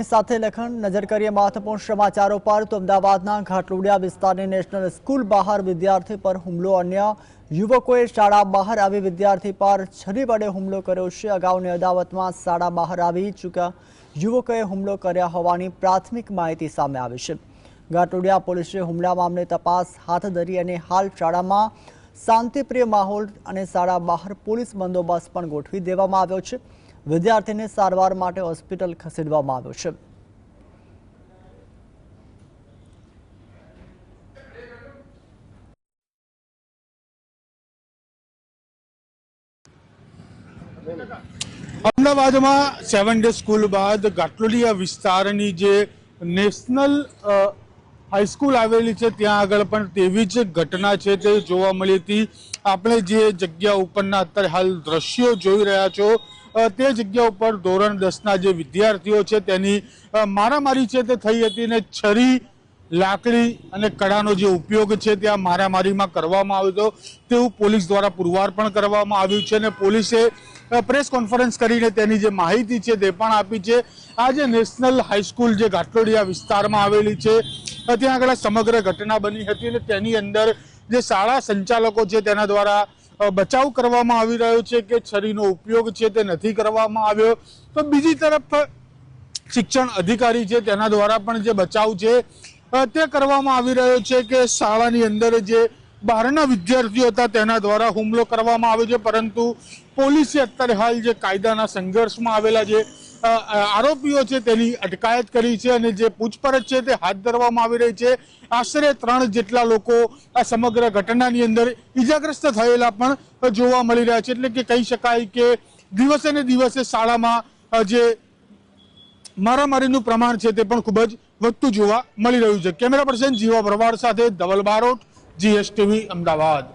સાથે લખન નજર કરીએ મહત્વપૂર્ણ સમાચારો પર તો અમદાવાદના ઘાટલોડિયા વિસ્તારની નેશનલ સ્કૂલ બહાર વિદ્યાર્થી પર હુમલો અન્ય યુવકોએ શાળા બહાર આવી વિદ્યાર્થી પર છરી વડે હુમલો કર્યો છે। અગાઉની અદાવતમાં શાળા બહાર આવી ચૂક્યા યુવકોએ હુમલો કર્યા હોવાની પ્રાથમિક માહિતી સામે આવી છે। ઘાટલોડિયા પોલીસે હુમલા મામલે તપાસ હાથ ધરી અને હાલ શાળામાં શાંતિપ્રિય માહોલ અને શાળા બહાર પોલીસ બંદોબસ્ત પણ ગોઠવી દેવામાં આવ્યો છે। વિદ્યાર્થીને સારવાર માટે હોસ્પિટલ ખસેડવામાં આવ્યો છે। અમદાવાદમાં 7 ડે સ્કૂલ બાદ ઘાટલોડિયા વિસ્તારની જે નેશનલ હાઈસ્કૂલ આવેલી છે ત્યાં આગળ પણ તેવી જ ઘટના છે તે જોવા મળી હતી। આપણે જે જગ્યા ઉપરના અત્યારે હાલ દ્રશ્યો જોઈ રહ્યા છો તે જગ્યા ઉપર ધોરણ 10ના જે વિદ્યાર્થીઓ છે તેની મારામારી છે તે થઈ હતી ને છરી લાકડી અને કડાનો જે ઉપયોગ છે ત્યાં મારામારીમાં કરવામાં આવ્યો હતો તેવું પોલીસ દ્વારા પુરવાર પણ કરવામાં આવ્યું છે અને પોલીસે પ્રેસ કોન્ફરન્સ કરીને તેની જે માહિતી છે તે પણ આપી છે। આ જે નેશનલ હાઈસ્કૂલ જે ઘાટલોડિયા વિસ્તારમાં આવેલી છે ત્યાં આગળ સમગ્ર ઘટના બની હતી અને તેની અંદર જે શાળા સંચાલકો છે તેના દ્વારા બચાવ કરવામાં આવી રહ્યો છે કે છરીનો ઉપયોગ છે તે નથી કરવામાં આવ્યો। તો બીજી તરફ શિક્ષણ અધિકારી છે તેના દ્વારા પણ જે બચાવ છે તે કરવામાં આવી રહ્યો છે કે શાળાની અંદર જે બહારના વિદ્યાર્થીઓ હતા તેના દ્વારા હુમલો કરવામાં આવ્યો છે, પરંતુ પોલીસે અત્યારે હાલ જે કાયદાના સંઘર્ષમાં આવેલા જે આરોપીઓ છે તેની અટકાયત કરી છે અને જે પૂછપરછ છે તે હાથ ધરવામાં આવી રહી છે। આશરે 3 જેટલા લોકો આ સમગ્ર ઘટનાની અંદર ઈજાગ્રસ્ત થયેલા પણ જોવા મળી રહ્યા છે। એટલે કે કહી શકાય કે દિવસે ને દિવસે શાળામાં જે મારામારીનું પ્રમાણ છે તે પણ ખૂબ જ વધતું જોવા મળી રહ્યું છે। કેમેરા પર્સન જીવા ભરવાડ સાથે ધવલ બારોટ, GSTV અમદાવાદ।